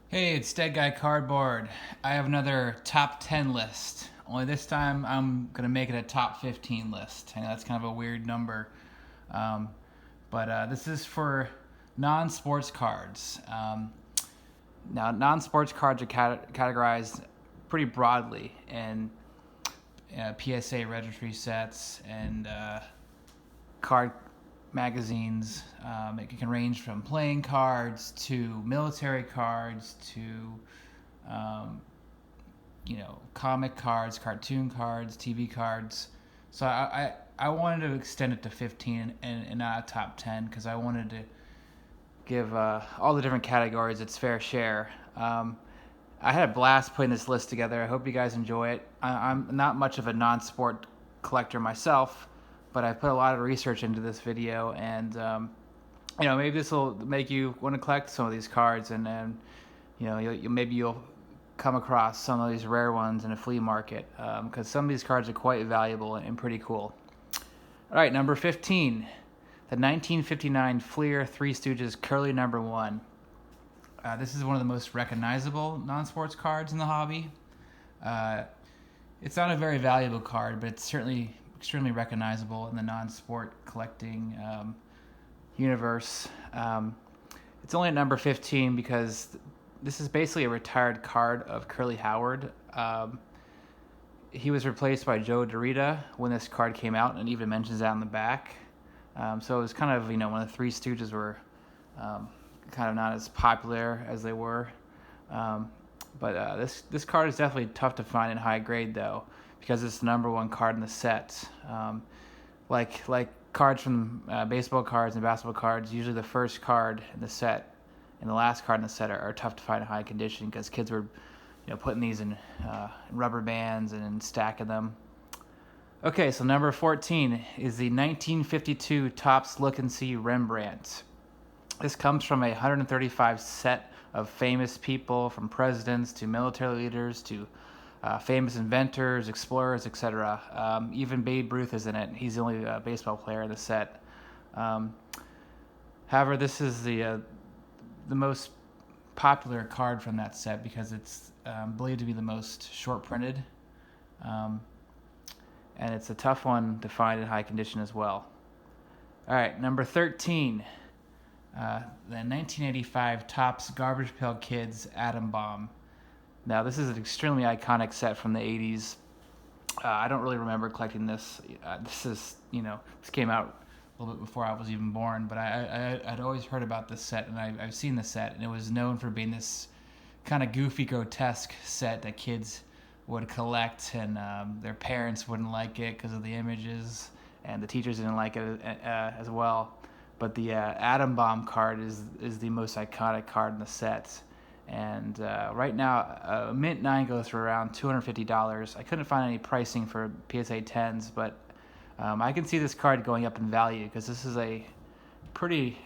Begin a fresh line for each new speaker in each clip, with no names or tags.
Hey, it's Dead Guy Cardboard. I have another top 10 list. Only this time I'm going to make it a top 15 list. I know that's kind of a weird number. Um, but this is for non sports cards. Now, non sports cards are categorized pretty broadly in PSA registry sets and card magazines. It can range from playing cards to military cards to um, comic cards, cartoon cards, TV cards. So I wanted to extend it to 15 and not a top 10 because I wanted to give all the different categories its fair share. I had a blast putting this list together. I hope you guys enjoy it. I'm not much of a non-sport collector myself, but I put a lot of research into this video, and maybe this will make you want to collect some of these cards, and maybe you'll come across some of these rare ones in a flea market because some of these cards are quite valuable and pretty cool. All right, number 15, the 1959 Fleer Three Stooges Curly number one. This is one of the most recognizable non-sports cards in the hobby. Uh, it's not a very valuable card, but it's certainly extremely recognizable in the non-sport collecting universe. It's only at number 15 because this is basically a retired card of Curly Howard. He was replaced by Joe Dorita when this card came out, and it even mentions that on the back. So it was kind of, when the Three Stooges were kind of not as popular as they were. But this card is definitely tough to find in high grade, though, because it's the number one card in the set. Like cards from baseball cards and basketball cards, usually the first card in the set and the last card in the set are tough to find in high condition because kids were putting these in rubber bands and stacking them. Okay, so number 14 is the 1952 Topps Look and See Rembrandt. This comes from a 135 set of famous people, from presidents to military leaders to famous inventors, explorers, etc. Even Babe Ruth is in it. He's the only baseball player in the set. However, this is the most popular card from that set because it's believed to be the most short printed, and it's a tough one to find in high condition as well. All right, number 13. The 1985 Topps Garbage Pail Kids Atom Bomb. Now, this is an extremely iconic set from the 80s. I don't really remember collecting this. This came out a little bit before I was even born, but I'd always heard about this set, and I've seen the set, and it was known for being this kind of goofy, grotesque set that kids would collect, and their parents wouldn't like it because of the images, and the teachers didn't like it as well. But the Atom Bomb card is the most iconic card in the set. And right now, Mint 9 goes for around $250. I couldn't find any pricing for PSA 10s, but I can see this card going up in value because this is a pretty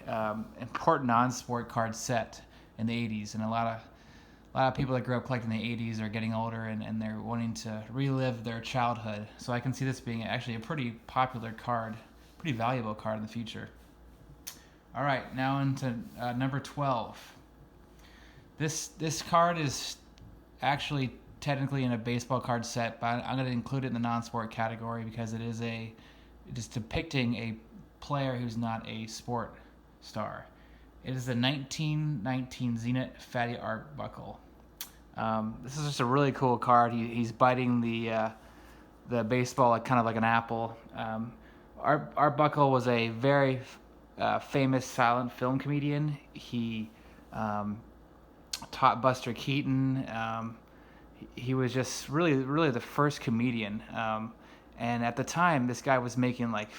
important non-sport card set in the 80s. And a lot of people that grew up collecting the 80s are getting older and they're wanting to relive their childhood. So I can see this being actually a pretty popular card, pretty valuable card in the future. All right, now into number 12. This card is actually technically in a baseball card set, but I'm going to include it in the non-sport category because it is depicting a player who's not a sport star. It is the 1919 Zenit Fatty Art Buckle. This is just a really cool card. He's biting the baseball kind of like an apple. Art Buckle was a very famous silent film comedian. He taught Buster Keaton. He was just really the first comedian. And at the time, this guy was making like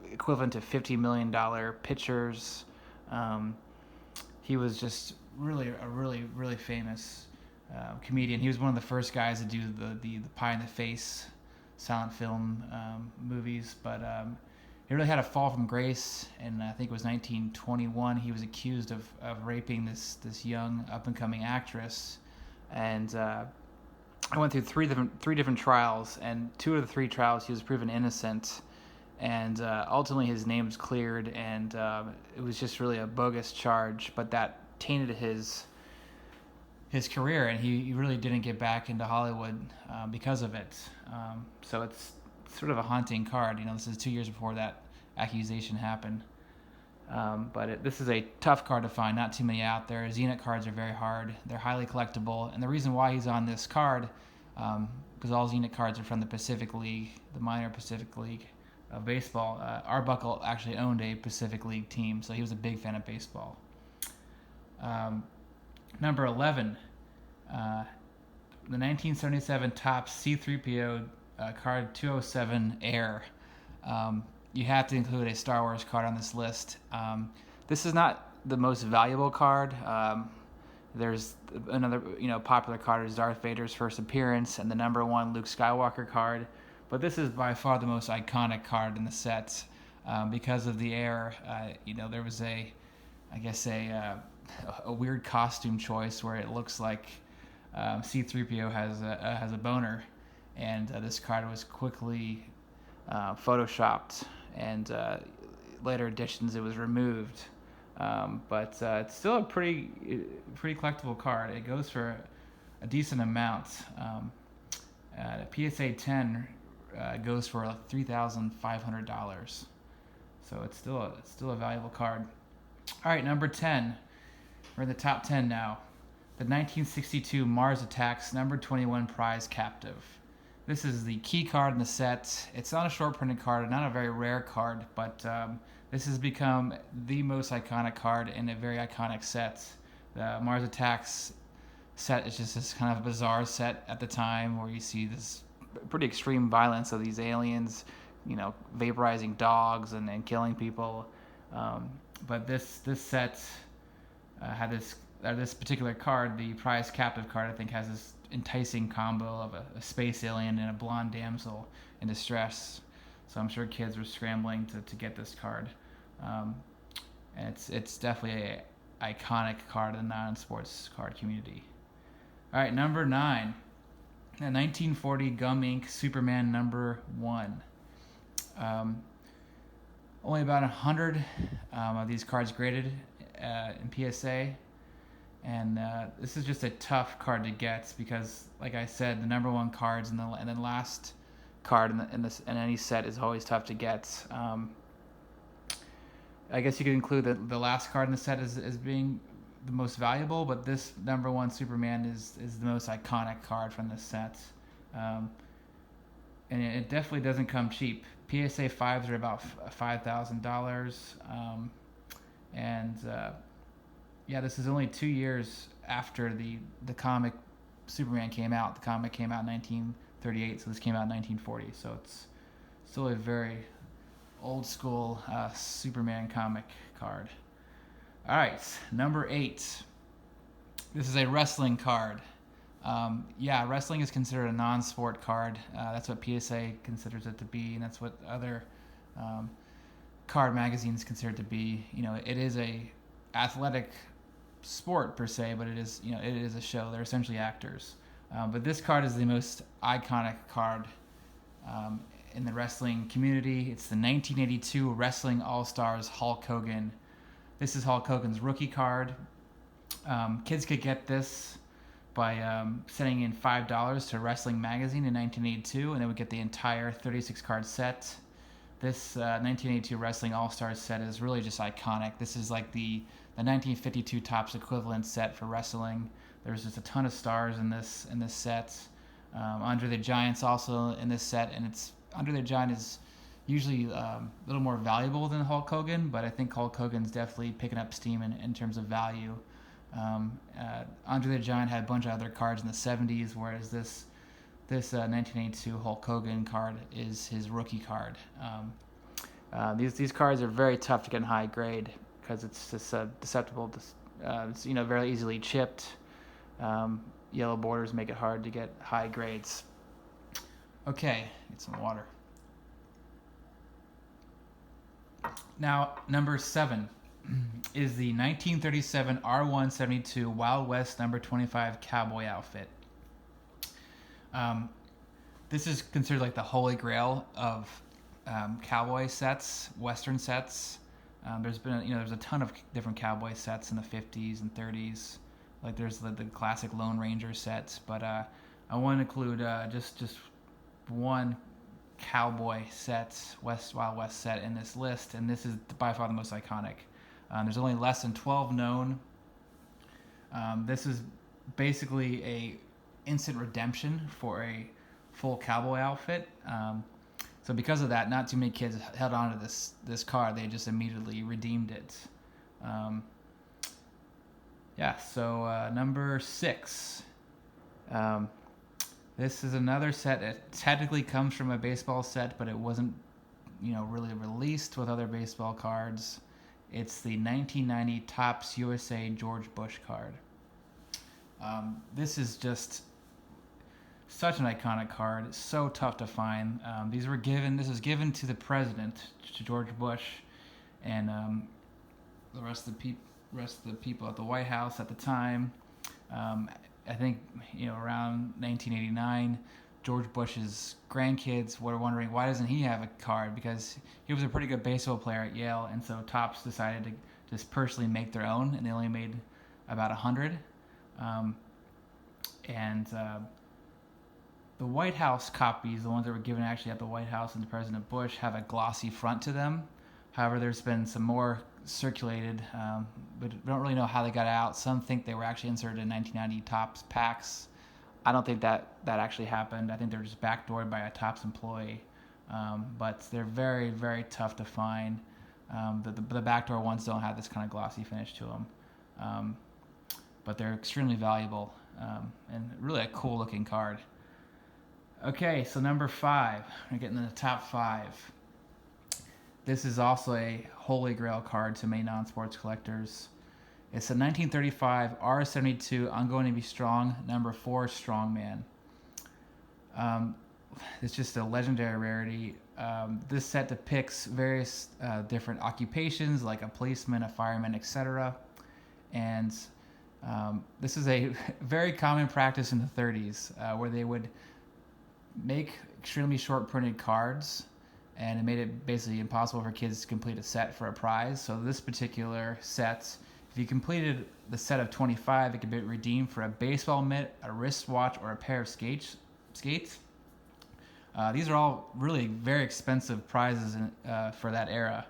equivalent to $50 million pictures. He was just really famous comedian. He was one of the first guys to do the pie in the face silent film movies, but he really had a fall from grace. And I think it was 1921. He was accused of raping this young up and coming actress, and I went through three different trials, and two of the three trials he was proven innocent, and ultimately his name was cleared, and it was just really a bogus charge, but that tainted his his career, and he really didn't get back into Hollywood because of it. So it's sort of a haunting card. This is 2 years before that accusation happened. But this is a tough card to find. Not too many out there. Zenit cards are very hard. They're highly collectible, and the reason why he's on this card, because all Zenit cards are from the Pacific League, the minor Pacific League of baseball. Arbuckle actually owned a Pacific League team, so he was a big fan of baseball. Number 11, the 1977 Topps C3PO card 207 Air. You have to include a Star Wars card on this list. This is not the most valuable card. There's another popular card is Darth Vader's first appearance and the number 1 Luke Skywalker card. But this is by far the most iconic card in the set because of the Air. There was a weird costume choice where it looks like C3PO has a boner, and this card was quickly photoshopped, and later editions it was removed. But it's still a pretty collectible card. It goes for a decent amount. PSA 10 goes for $3,500. So it's still a valuable card. All right, number 10. We're in the top 10 now. The 1962 Mars Attacks number 21 prize captive. This is the key card in the set. It's not a short printed card, not a very rare card, but this has become the most iconic card in a very iconic set. The Mars Attacks set is just this kind of bizarre set at the time where you see this pretty extreme violence of these aliens, vaporizing dogs and killing people. But this set had this particular card, the prize captive card, I think has this enticing combo of a space alien and a blonde damsel in distress. So I'm sure kids were scrambling to get this card. And it's definitely a iconic card in the non-sports card community. All right, number 9, the 1940 Gum Inc. Superman number 1. Only about 100 of these cards graded in PSA, and this is just a tough card to get because, like I said, the number 1 cards and the last card in any set is always tough to get. I guess you could include the last card in the set as being the most valuable, but this number 1 Superman is the most iconic card from this set. And it definitely doesn't come cheap. PSA 5s are about $5,000. This is only 2 years after the comic Superman came out. The comic came out in 1938, so this came out in 1940. So it's still a very old school Superman comic card. All right, number 8. This is a wrestling card. Wrestling is considered a non-sport card. That's what PSA considers it to be, and that's what other card magazines consider it to be. It is a athletic sport per se, but it is a show. They're essentially actors. But this card is the most iconic card in the wrestling community. It's the 1982 Wrestling All-Stars Hulk Hogan. This is Hulk Hogan's rookie card. Kids could get this by sending in $5 to Wrestling Magazine in 1982, and they would get the entire 36-card set. This 1982 Wrestling All-Stars set is really just iconic. This is like the 1952 Topps equivalent set for wrestling. There's just a ton of stars in this set. Andre the Giant's also in this set, and Andre the Giant is usually a little more valuable than Hulk Hogan, but I think Hulk Hogan's definitely picking up steam in terms of value. Andre the Giant had a bunch of other cards in the 70s, whereas this 1982 Hulk Hogan card is his rookie card. These cards are very tough to get in high grade because it's just susceptible to, it's very easily chipped. Yellow borders make it hard to get high grades. Okay, get some water. Now, number 7 is the 1937 R172 Wild West number 25 cowboy outfit. This is considered like the holy grail of cowboy sets, Western sets. There's a ton of different cowboy sets in the 50s and 30s. Like there's the classic Lone Ranger sets, but I want to include just one cowboy set, Wild West set in this list, and this is by far the most iconic. There's only less than 12 known. This is basically a instant redemption for a full cowboy outfit. So because of that, not too many kids held on to this card. They just immediately redeemed it. So number 6. This is another set. It technically comes from a baseball set, but it wasn't, really released with other baseball cards. It's the 1990 Topps USA George Bush card. This is just such an iconic card. It's so tough to find. This was given to the president, to George Bush, and the rest of the people at the White House at the time. I think around 1989, George Bush's grandkids were wondering why doesn't he have a card, because he was a pretty good baseball player at Yale, and so Topps decided to just personally make their own, and they only made about 100. The White House copies, the ones that were given actually at the White House and to President Bush, have a glossy front to them. However, there's been some more circulated, but we don't really know how they got out. Some think they were actually inserted in 1990 Topps packs. I don't think that actually happened. I think they were just backdoored by a Topps employee. But they're very, very tough to find. The backdoor ones don't have this kind of glossy finish to them. But they're extremely valuable and really a cool looking card. Okay, so number 5. We're getting in the top 5. This is also a holy grail card to many non-sports collectors. It's a 1935 R72 I'm Going to Be Strong number 4 Strongman. It's just a legendary rarity. This set depicts various different occupations like a policeman, a fireman, etc. And this is a very common practice in the 30s where they would make extremely short printed cards, and it made it basically impossible for kids to complete a set for a prize. So this particular set, if you completed the set of 25, it could be redeemed for a baseball mitt, a wristwatch, or a pair of skates. These are all really very expensive prizes for that era.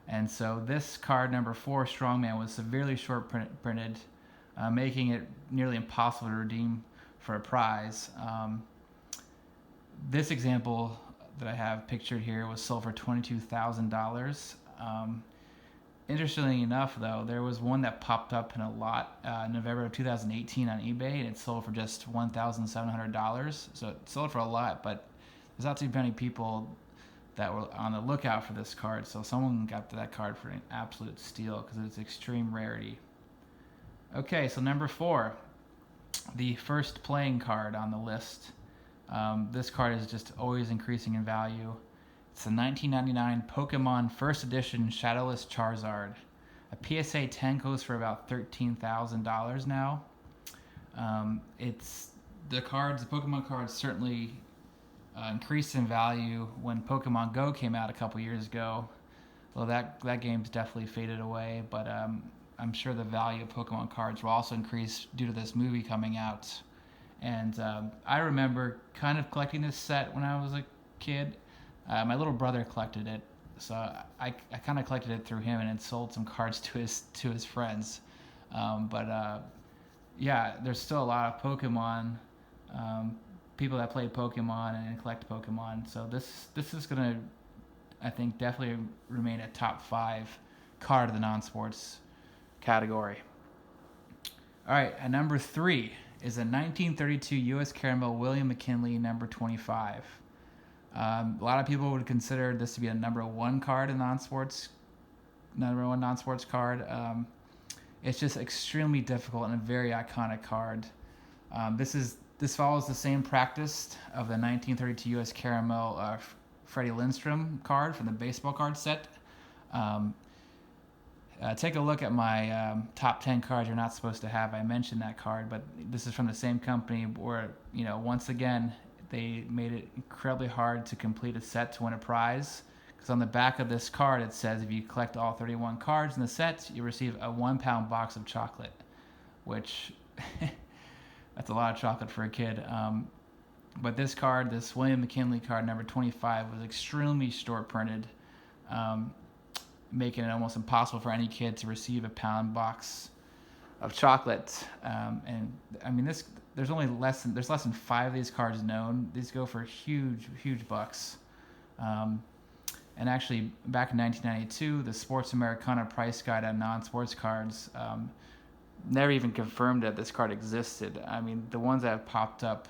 And so this card, number 4 Strongman, was severely short printed, making it nearly impossible to redeem for a prize. This example that I have pictured here was sold for $22,000. Interestingly enough, though, there was one that popped up in a lot in November of 2018 on eBay, and it sold for just $1,700. So it sold for a lot, but there's not too many people that were on the lookout for this card. So someone got that card for an absolute steal because it's extreme rarity. Okay, so number 4, the first playing card on the list. This card is just always increasing in value. It's the 1999 Pokemon First Edition Shadowless Charizard. A PSA 10 goes for about $13,000 now. The Pokemon cards certainly increased in value when Pokemon Go came out a couple years ago. Well, that game's definitely faded away, but I'm sure the value of Pokemon cards will also increase due to this movie coming out. And I remember kind of collecting this set when I was a kid. My little brother collected it, so I kind of collected it through him and had sold some cards to his friends. There's still a lot of Pokemon people that play Pokemon and collect Pokemon. So this is gonna, I think, definitely remain a top 5 card of the non-sports category. All right, at number 3 is a 1932 U.S. Caramel William McKinley number 25. A lot of people would consider this to be a number 1 card in non-sports card. It's just extremely difficult and a very iconic card. This follows the same practice of the 1932 U.S. Caramel Freddie Lindstrom card from the baseball card set. Take a look at my top 10 cards you're not supposed to have. I mentioned that card, but this is from the same company where, once again, they made it incredibly hard to complete a set to win a prize. Because on the back of this card, it says if you collect all 31 cards in the set, you receive a 1-pound box of chocolate, which that's a lot of chocolate for a kid. But this card, this William McKinley card, number 25, was extremely short printed, making it almost impossible for any kid to receive a pound box of chocolate. And I mean, there's less than 5 of these cards known. These go for huge bucks. And actually, back in 1992, the Sports Americana price guide on non-sports cards never even confirmed that this card existed. I mean, the ones that have popped up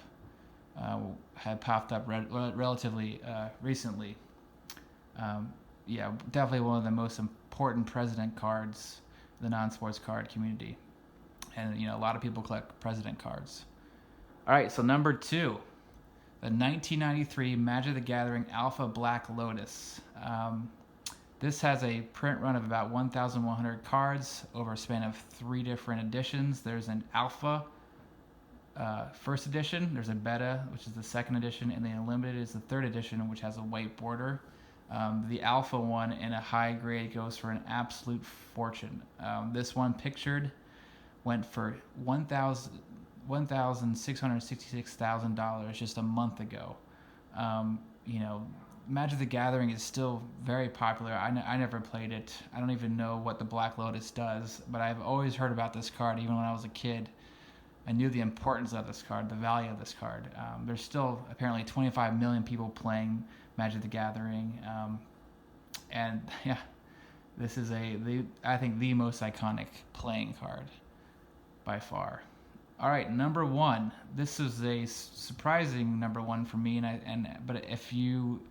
had popped up relatively recently. Yeah, definitely one of the most important president cards in the non-sports card community. And, a lot of people collect president cards. All right, so number 2. The 1993 Magic the Gathering Alpha Black Lotus. This has a print run of about 1,100 cards over a span of 3 different editions. There's an Alpha first edition, there's a Beta, which is the second edition, and the Unlimited is the third edition, which has a white border. The Alpha one in a high grade goes for an absolute fortune. This one pictured went for $1,666,000 just a month ago. Magic the Gathering is still very popular. I never played it. I don't even know what the Black Lotus does, but I've always heard about this card even when I was a kid. I knew the importance of this card, the value of this card. There's still apparently 25 million people playing Magic the Gathering. And yeah, this is I think the most iconic playing card by far. All right, number 1. This is a surprising number 1 for me, but if you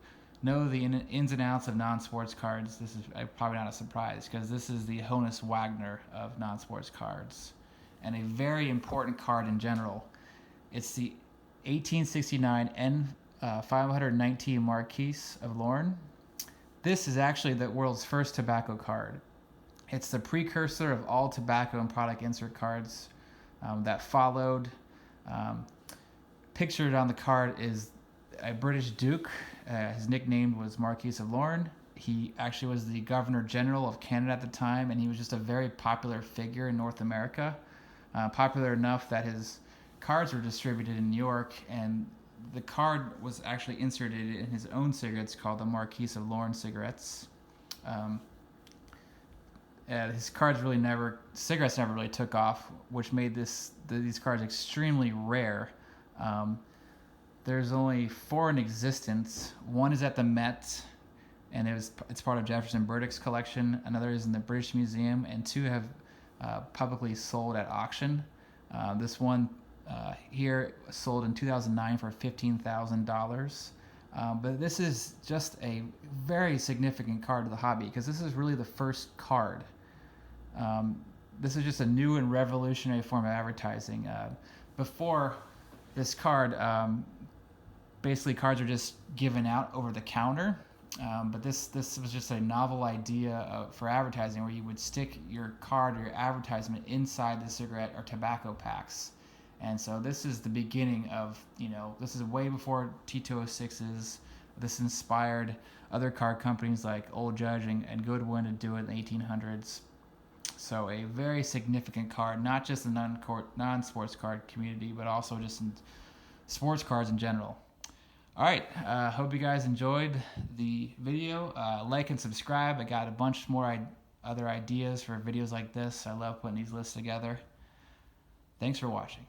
know the ins and outs of non-sports cards, this is probably not a surprise, because this is the Honus Wagner of non-sports cards, and a very important card in general. It's the 1869 N519 Marquise of Lorne. This is actually the world's first tobacco card. It's the precursor of all tobacco and product insert cards that followed. Pictured on the card is a British Duke. His nickname was Marquis of Lorne. He actually was the Governor General of Canada at the time, and he was just a very popular figure in North America. Popular enough that his cards were distributed in New York, and the card was actually inserted in his own cigarettes called the Marquis of Lorne cigarettes. His cigarettes never really took off, which made these cards extremely rare. There's only 4 in existence. One is at the Met, and it's part of Jefferson Burdick's collection. Another is in the British Museum, and 2 have publicly sold at auction. This one here sold in 2009 for $15,000. But this is just a very significant card to the hobby, because this is really the first card. This is just a new and revolutionary form of advertising. Before this card, basically cards are just given out over the counter. But this was just a novel idea for advertising, where you would stick your card or your advertisement inside the cigarette or tobacco packs. And so this is the beginning of, this is way before T206s. This inspired other card companies like Old Judge and Goodwin to do it in the 1800s. So a very significant card, not just in the non-sports card community, but also just in sports cards in general. All right, hope you guys enjoyed the video. Like and subscribe. I got a bunch more other ideas for videos like this. I love putting these lists together. Thanks for watching.